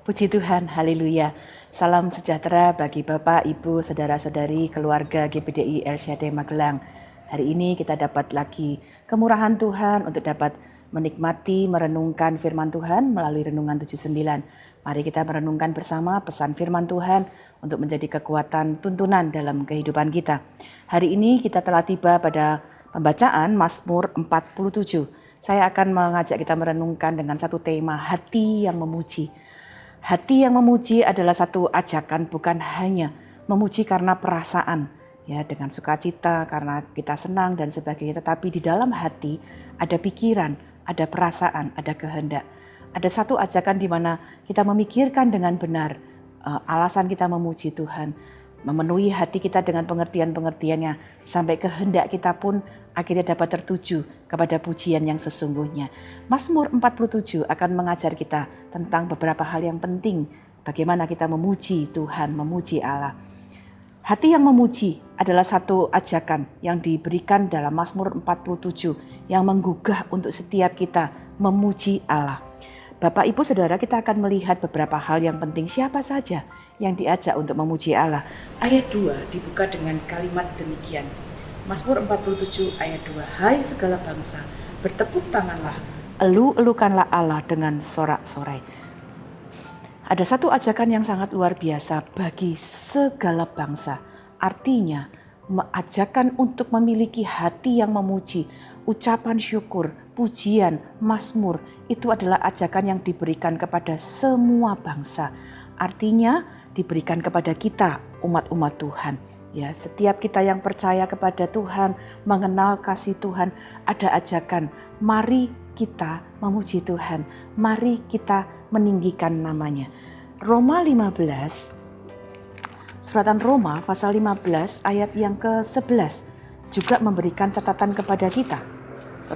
Puji Tuhan, haleluya. Salam sejahtera bagi Bapak, Ibu, Saudara-saudari, keluarga GPDI LCD Magelang. Hari ini kita dapat lagi kemurahan Tuhan untuk dapat menikmati, merenungkan firman Tuhan melalui Renungan 79. Mari kita merenungkan bersama pesan firman Tuhan untuk menjadi kekuatan tuntunan dalam kehidupan kita. Hari ini kita telah tiba pada pembacaan Mazmur 47. Saya akan mengajak kita merenungkan dengan satu tema, hati yang memuji. Hati yang memuji adalah satu ajakan, bukan hanya memuji karena perasaan, ya, dengan sukacita, karena kita senang dan sebagainya, tetapi di dalam hati ada pikiran, ada perasaan, ada kehendak. Ada satu ajakan di mana kita memikirkan dengan benar alasan kita memuji Tuhan, memenuhi hati kita dengan pengertian-pengertiannya, sampai kehendak kita pun akhirnya dapat tertuju kepada pujian yang sesungguhnya. Mazmur 47 akan mengajar kita tentang beberapa hal yang penting, bagaimana kita memuji Tuhan, memuji Allah. Hati yang memuji adalah satu ajakan yang diberikan dalam Mazmur 47 yang menggugah untuk setiap kita memuji Allah. Bapak, Ibu, Saudara, kita akan melihat beberapa hal yang penting, siapa saja yang diajak untuk memuji Allah. Ayat 2 dibuka dengan kalimat demikian. Mazmur 47 ayat 2. Hai segala bangsa, bertepuk tanganlah, elu-elukanlah Allah dengan sorak-sorai. Ada satu ajakan yang sangat luar biasa bagi segala bangsa. Artinya, ajakan untuk memiliki hati yang memuji, ucapan syukur, pujian, mazmur, itu adalah ajakan yang diberikan kepada semua bangsa. Artinya diberikan kepada kita, umat-umat Tuhan. Ya, setiap kita yang percaya kepada Tuhan, mengenal kasih Tuhan, ada ajakan, mari kita memuji Tuhan, mari kita meninggikan namanya. Roma 15, suratan Roma pasal 15 ayat yang ke-11 juga memberikan catatan kepada kita.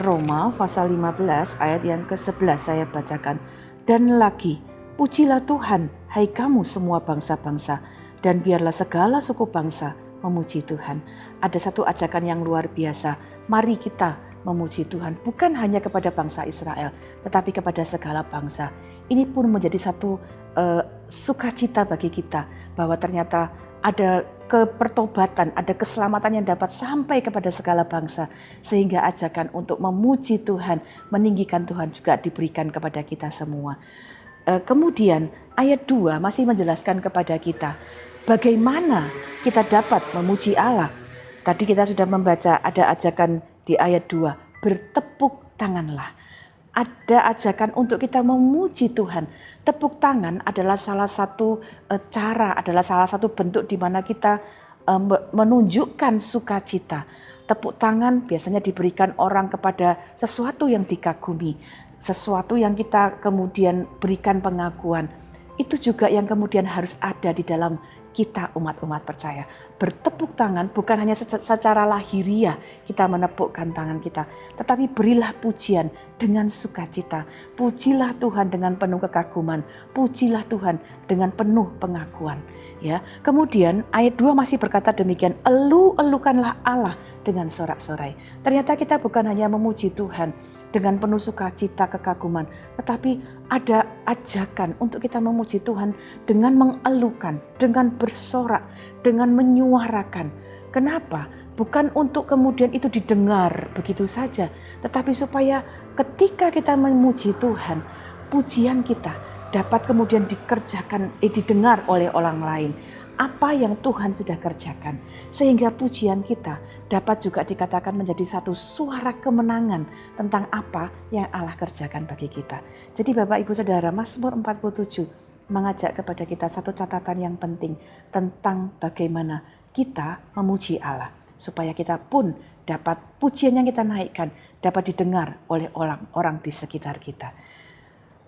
Roma pasal 15 ayat yang ke-11 saya bacakan. Dan lagi, pujilah Tuhan, hai kamu semua bangsa-bangsa, dan biarlah segala suku bangsa memuji Tuhan. Ada satu ajakan yang luar biasa. Mari kita memuji Tuhan, bukan hanya kepada bangsa Israel, tetapi kepada segala bangsa. Ini pun menjadi satu sukacita bagi kita, bahwa ternyata ada kepertobatan, ada keselamatan yang dapat sampai kepada segala bangsa, sehingga ajakan untuk memuji Tuhan, meninggikan Tuhan juga diberikan kepada kita semua. Kemudian ayat 2 masih menjelaskan kepada kita bagaimana kita dapat memuji Allah. Tadi kita sudah membaca ada ajakan di ayat 2, bertepuk tanganlah. Ada ajakan untuk kita memuji Tuhan. Tepuk tangan adalah salah satu cara, adalah salah satu bentuk di mana kita menunjukkan sukacita. Tepuk tangan biasanya diberikan orang kepada sesuatu yang dikagumi, sesuatu yang kita kemudian berikan pengakuan. Itu juga yang kemudian harus ada di dalam kita, umat-umat percaya. Bertepuk tangan bukan hanya secara lahiriah kita menepukkan tangan kita, tetapi berilah pujian dengan sukacita. Pujilah Tuhan dengan penuh kekaguman, pujilah Tuhan dengan penuh pengakuan. Ya, kemudian ayat 2 masih berkata demikian, elu-elukanlah Allah dengan sorak-sorai. Ternyata kita bukan hanya memuji Tuhan dengan penuh sukacita, kekaguman, tetapi ada ajakan untuk kita memuji Tuhan dengan mengelukan, dengan bersorak, dengan menyuarakan. Kenapa? Bukan untuk kemudian itu didengar begitu saja, tetapi supaya ketika kita memuji Tuhan, pujian kita dapat kemudian didengar oleh orang lain. Apa yang Tuhan sudah kerjakan, sehingga pujian kita dapat juga dikatakan menjadi satu suara kemenangan tentang apa yang Allah kerjakan bagi kita. Jadi Bapak, Ibu, Saudara, Mazmur 47 mengajak kepada kita satu catatan yang penting tentang bagaimana kita memuji Allah, supaya kita pun dapat pujian yang kita naikkan dapat didengar oleh orang-orang di sekitar kita.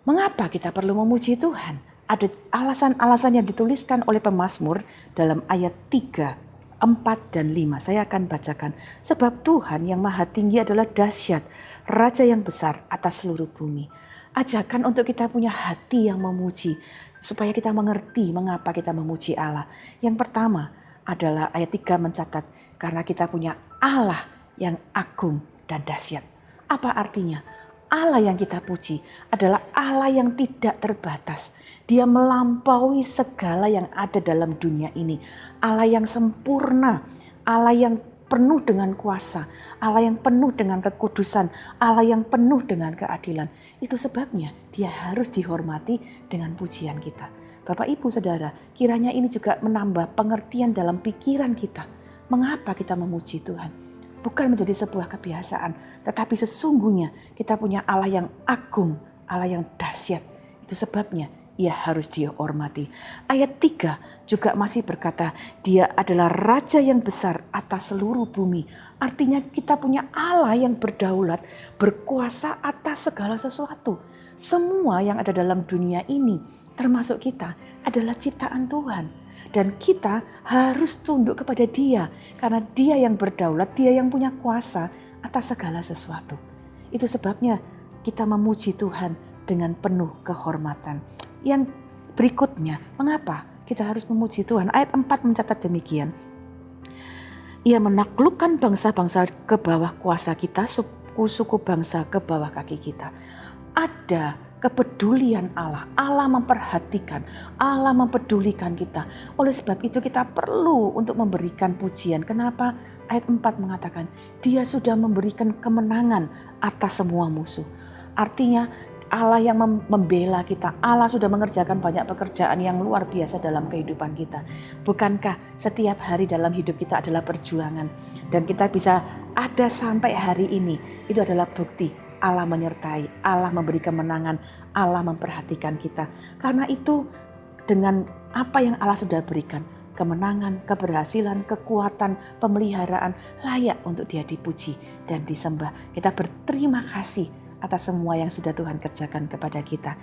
Mengapa kita perlu memuji Tuhan? Ada alasan-alasan yang dituliskan oleh pemazmur dalam ayat 3, 4, dan 5. Saya akan bacakan. Sebab Tuhan yang maha tinggi adalah dahsyat, Raja yang besar atas seluruh bumi. Ajakan untuk kita punya hati yang memuji, supaya kita mengerti mengapa kita memuji Allah. Yang pertama adalah ayat 3 mencatat, karena kita punya Allah yang agung dan dahsyat. Apa artinya? Allah yang kita puji adalah Allah yang tidak terbatas. Dia melampaui segala yang ada dalam dunia ini. Allah yang sempurna, Allah yang penuh dengan kuasa, Allah yang penuh dengan kekudusan, Allah yang penuh dengan keadilan. Itu sebabnya dia harus dihormati dengan pujian kita. Bapak, Ibu, Saudara, kiranya ini juga menambah pengertian dalam pikiran kita. Mengapa kita memuji Tuhan? Bukan menjadi sebuah kebiasaan, tetapi sesungguhnya kita punya Allah yang agung, Allah yang dahsyat. Itu sebabnya ia harus dihormati. Ayat 3 juga masih berkata, dia adalah Raja yang besar atas seluruh bumi. Artinya kita punya Allah yang berdaulat, berkuasa atas segala sesuatu. Semua yang ada dalam dunia ini, termasuk kita, adalah ciptaan Tuhan. Dan kita harus tunduk kepada Dia, karena Dia yang berdaulat, Dia yang punya kuasa atas segala sesuatu. Itu sebabnya kita memuji Tuhan dengan penuh kehormatan. Yang berikutnya, mengapa kita harus memuji Tuhan? Ayat 4 mencatat demikian. Ia menaklukkan bangsa-bangsa ke bawah kuasa kita, suku-suku bangsa ke bawah kaki kita. Ada kepedulian Allah. Allah memperhatikan, Allah mempedulikan kita. Oleh sebab itu kita perlu untuk memberikan pujian. Kenapa? Ayat 4 mengatakan, dia sudah memberikan kemenangan atas semua musuh. Artinya Allah yang membela kita, Allah sudah mengerjakan banyak pekerjaan yang luar biasa dalam kehidupan kita. Bukankah setiap hari dalam hidup kita adalah perjuangan, dan kita bisa ada sampai hari ini, itu adalah bukti Allah menyertai, Allah memberi kemenangan, Allah memperhatikan kita. Karena itu dengan apa yang Allah sudah berikan, kemenangan, keberhasilan, kekuatan, pemeliharaan, layak untuk Dia dipuji dan disembah. Kita berterima kasih atas semua yang sudah Tuhan kerjakan kepada kita.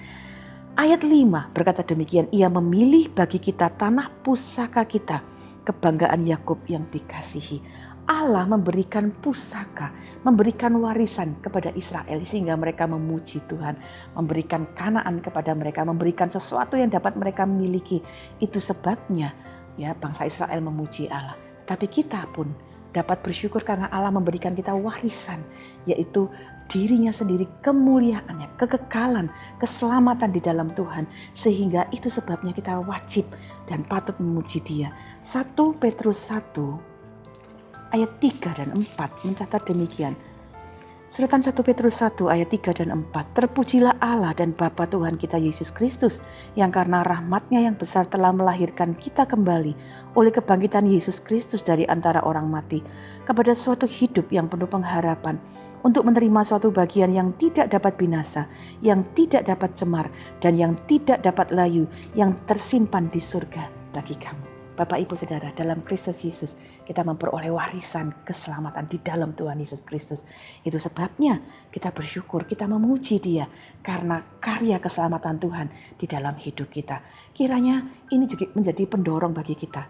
Ayat 5 berkata demikian, ia memilih bagi kita tanah pusaka kita, kebanggaan Yakub yang dikasihi. Allah memberikan pusaka, memberikan warisan kepada Israel sehingga mereka memuji Tuhan, memberikan Kanaan kepada mereka, memberikan sesuatu yang dapat mereka miliki. Itu sebabnya ya bangsa Israel memuji Allah. Tapi kita pun dapat bersyukur karena Allah memberikan kita warisan, yaitu dirinya sendiri, kemuliaannya, kekekalan, keselamatan di dalam Tuhan. Sehingga itu sebabnya kita wajib dan patut memuji Dia. 1 Petrus 1 ayat 3 dan 4 mencatat demikian. Suratan 1 Petrus 1 ayat 3 dan 4. Terpujilah Allah dan Bapa Tuhan kita Yesus Kristus, yang karena rahmat-Nya yang besar telah melahirkan kita kembali oleh kebangkitan Yesus Kristus dari antara orang mati, kepada suatu hidup yang penuh pengharapan, untuk menerima suatu bagian yang tidak dapat binasa, yang tidak dapat cemar, dan yang tidak dapat layu, yang tersimpan di surga bagi kamu. Bapak, Ibu, Saudara, dalam Kristus Yesus kita memperoleh warisan keselamatan di dalam Tuhan Yesus Kristus. Itu sebabnya kita bersyukur, kita memuji Dia karena karya keselamatan Tuhan di dalam hidup kita. Kiranya ini juga menjadi pendorong bagi kita.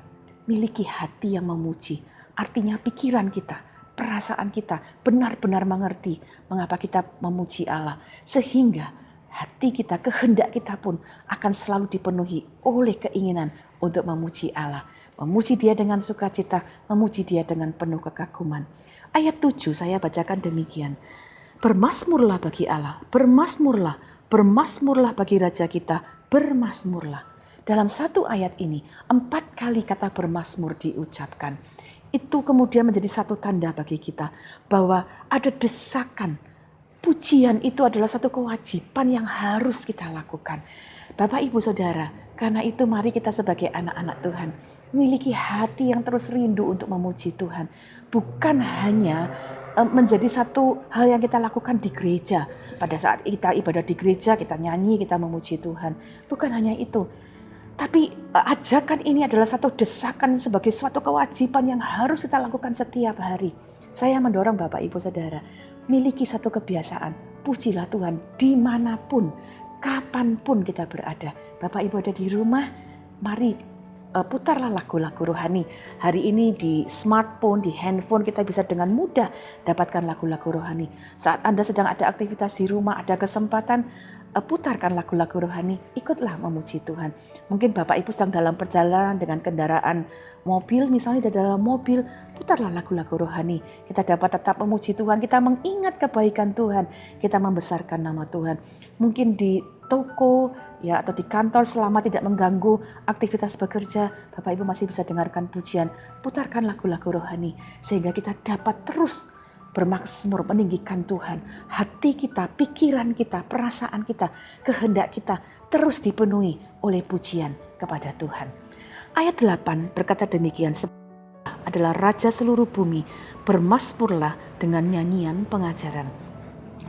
Miliki hati yang memuji, artinya pikiran kita, perasaan kita benar-benar mengerti mengapa kita memuji Allah. Sehingga hati kita, kehendak kita pun akan selalu dipenuhi oleh keinginan untuk memuji Allah. Memuji Dia dengan sukacita, memuji Dia dengan penuh kekaguman. Ayat 7 saya bacakan demikian. Bermasmurlah bagi Allah, bermasmurlah, bermasmurlah bagi Raja kita, bermasmurlah. Dalam satu ayat ini 4 kali kata bermasmur diucapkan. Itu kemudian menjadi satu tanda bagi kita bahwa ada desakan. Pujian itu adalah satu kewajiban yang harus kita lakukan. Bapak, Ibu, Saudara, karena itu mari kita sebagai anak-anak Tuhan memiliki hati yang terus rindu untuk memuji Tuhan. Bukan hanya menjadi satu hal yang kita lakukan di gereja. Pada saat kita ibadah di gereja, kita nyanyi, kita memuji Tuhan. Bukan hanya itu. Tapi ajakan ini adalah satu desakan sebagai suatu kewajiban yang harus kita lakukan setiap hari. Saya mendorong Bapak, Ibu, Saudara, miliki satu kebiasaan. Pujilah Tuhan dimanapun, kapanpun kita berada. Bapak, Ibu ada di rumah, mari putarlah lagu-lagu rohani. Hari ini di smartphone, di handphone kita bisa dengan mudah dapatkan lagu-lagu rohani. Saat Anda sedang ada aktivitas di rumah, ada kesempatan, putarkan lagu-lagu rohani, ikutlah memuji Tuhan. Mungkin Bapak Ibu sedang dalam perjalanan dengan kendaraan mobil, misalnya di dalam mobil, putarlah lagu-lagu rohani. Kita dapat tetap memuji Tuhan, kita mengingat kebaikan Tuhan, kita membesarkan nama Tuhan. Mungkin di toko ya atau di kantor selama tidak mengganggu aktivitas bekerja, Bapak Ibu masih bisa dengarkan pujian, putarkan lagu-lagu rohani sehingga kita dapat terus bermazmur meninggikan Tuhan. Hati kita, pikiran kita, perasaan kita, kehendak kita terus dipenuhi oleh pujian kepada Tuhan. Ayat 8 berkata demikian, adalah Raja seluruh bumi, bermazmurlah dengan nyanyian pengajaran.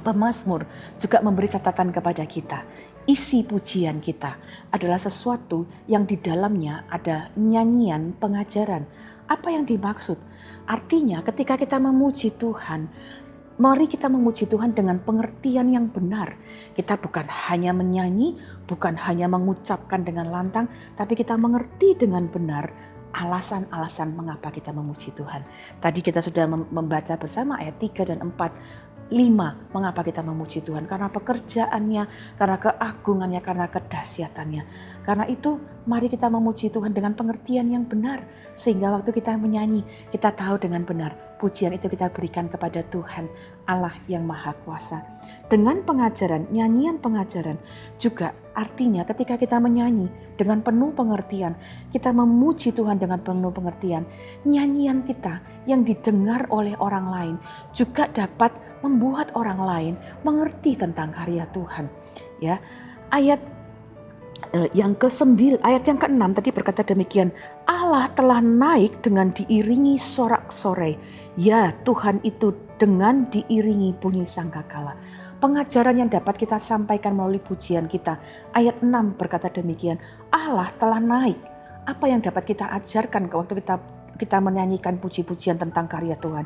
Pemazmur juga memberi catatan kepada kita. Isi pujian kita adalah sesuatu yang di dalamnya ada nyanyian pengajaran. Apa yang dimaksud? Artinya ketika kita memuji Tuhan, mari kita memuji Tuhan dengan pengertian yang benar. Kita bukan hanya menyanyi, bukan hanya mengucapkan dengan lantang, tapi kita mengerti dengan benar alasan-alasan mengapa kita memuji Tuhan. Tadi kita sudah membaca bersama ayat 3 dan 4. 5, mengapa kita memuji Tuhan? Karena pekerjaannya, karena keagungannya, karena kedahsyatannya. Karena itu mari kita memuji Tuhan dengan pengertian yang benar. Sehingga waktu kita menyanyi, kita tahu dengan benar pujian itu kita berikan kepada Tuhan Allah yang Maha Kuasa. Dengan pengajaran, nyanyian pengajaran juga artinya ketika kita menyanyi dengan penuh pengertian, kita memuji Tuhan dengan penuh pengertian, nyanyian kita yang didengar oleh orang lain juga dapat membuat orang lain mengerti tentang karya Tuhan. Ya, ayat yang ke-9, ayat yang ke-6 tadi berkata demikian, Allah telah naik dengan diiringi sorak-sorai. Ya, Tuhan itu dengan diiringi bunyi sangkakala. Pengajaran yang dapat kita sampaikan melalui pujian kita. Ayat 6 berkata demikian, Allah telah naik. Apa yang dapat kita ajarkan waktu kita menyanyikan puji-pujian tentang karya Tuhan?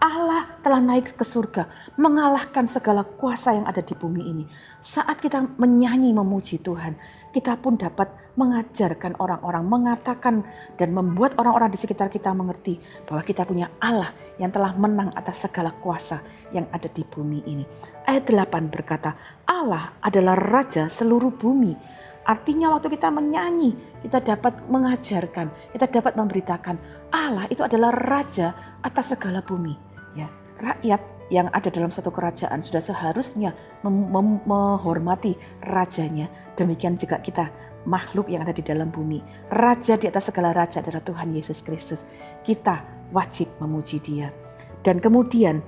Allah telah naik ke surga, mengalahkan segala kuasa yang ada di bumi ini. Saat kita menyanyi memuji Tuhan, kita pun dapat mengajarkan orang-orang, mengatakan dan membuat orang-orang di sekitar kita mengerti bahwa kita punya Allah yang telah menang atas segala kuasa yang ada di bumi ini. Ayat 8 berkata, Allah adalah Raja seluruh bumi. Artinya waktu kita menyanyi, kita dapat mengajarkan, kita dapat memberitakan Allah itu adalah Raja atas segala bumi. Ya, rakyat yang ada dalam satu kerajaan sudah seharusnya menghormati rajanya. Demikian juga kita, makhluk yang ada di dalam bumi. Raja di atas segala raja adalah Tuhan Yesus Kristus. Kita wajib memuji Dia. Dan kemudian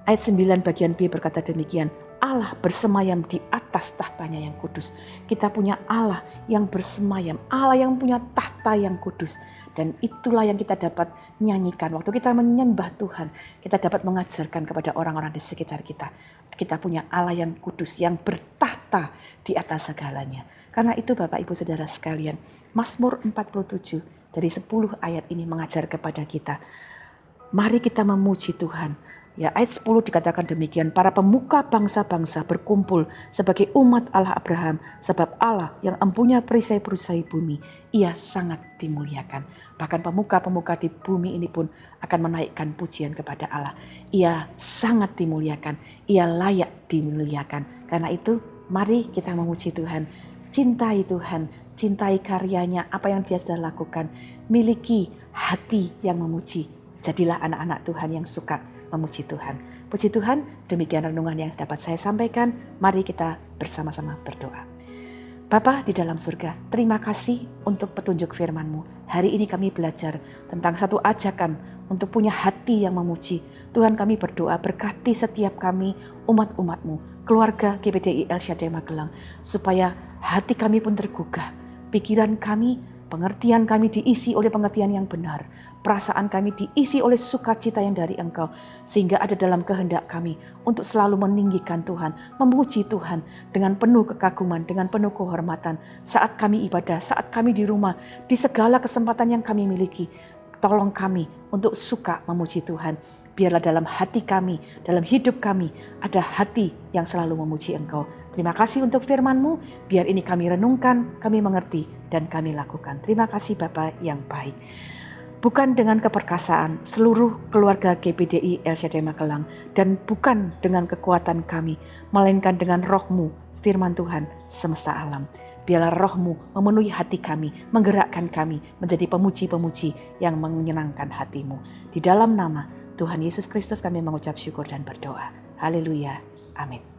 ayat 9 bagian B berkata demikian, Allah bersemayam di atas tahtanya yang kudus. Kita punya Allah yang bersemayam, Allah yang punya tahta yang kudus. Dan itulah yang kita dapat nyanyikan. Waktu kita menyembah Tuhan, kita dapat mengajarkan kepada orang-orang di sekitar kita. Kita punya Allah yang kudus, yang bertahta di atas segalanya. Karena itu Bapak Ibu Saudara sekalian, Mazmur 47 dari 10 ayat ini mengajar kepada kita. Mari kita memuji Tuhan. Ya, ayat 10 dikatakan demikian, para pemuka bangsa-bangsa berkumpul sebagai umat Allah Abraham, sebab Allah yang empunya perisai-perisai bumi, ia sangat dimuliakan. Bahkan pemuka-pemuka di bumi ini pun akan menaikkan pujian kepada Allah. Ia sangat dimuliakan, ia layak dimuliakan. Karena itu mari kita memuji Tuhan, cintai Tuhan, cintai karyanya, apa yang Dia sudah lakukan, miliki hati yang memuji. Jadilah anak-anak Tuhan yang suka memuji Tuhan. Puji Tuhan, demikian renungan yang dapat saya sampaikan. Mari kita bersama-sama berdoa. Bapa di dalam surga, terima kasih untuk petunjuk firman-Mu. Hari ini kami belajar tentang satu ajakan untuk punya hati yang memuji. Tuhan, kami berdoa berkati setiap kami, umat-umat-Mu, keluarga GPDI El Shaddai Magelang, supaya hati kami pun tergugah, pikiran kami, pengertian kami diisi oleh pengertian yang benar. Perasaan kami diisi oleh sukacita yang dari Engkau. Sehingga ada dalam kehendak kami untuk selalu meninggikan Tuhan, memuji Tuhan dengan penuh kekaguman, dengan penuh kehormatan. Saat kami ibadah, saat kami di rumah, di segala kesempatan yang kami miliki. Tolong kami untuk suka memuji Tuhan. Biarlah dalam hati kami, dalam hidup kami, ada hati yang selalu memuji Engkau. Terima kasih untuk firman-Mu. Biar ini kami renungkan, kami mengerti, dan kami lakukan. Terima kasih Bapa yang baik. Bukan dengan keperkasaan seluruh keluarga GPDI El Shaddai Magelang, dan bukan dengan kekuatan kami, melainkan dengan Roh-Mu, firman Tuhan semesta alam. Biarlah roh-Mu memenuhi hati kami, menggerakkan kami menjadi pemuji-pemuji yang menyenangkan hati-Mu. Di dalam nama Tuhan Yesus Kristus kami mengucap syukur dan berdoa. Haleluya. Amin.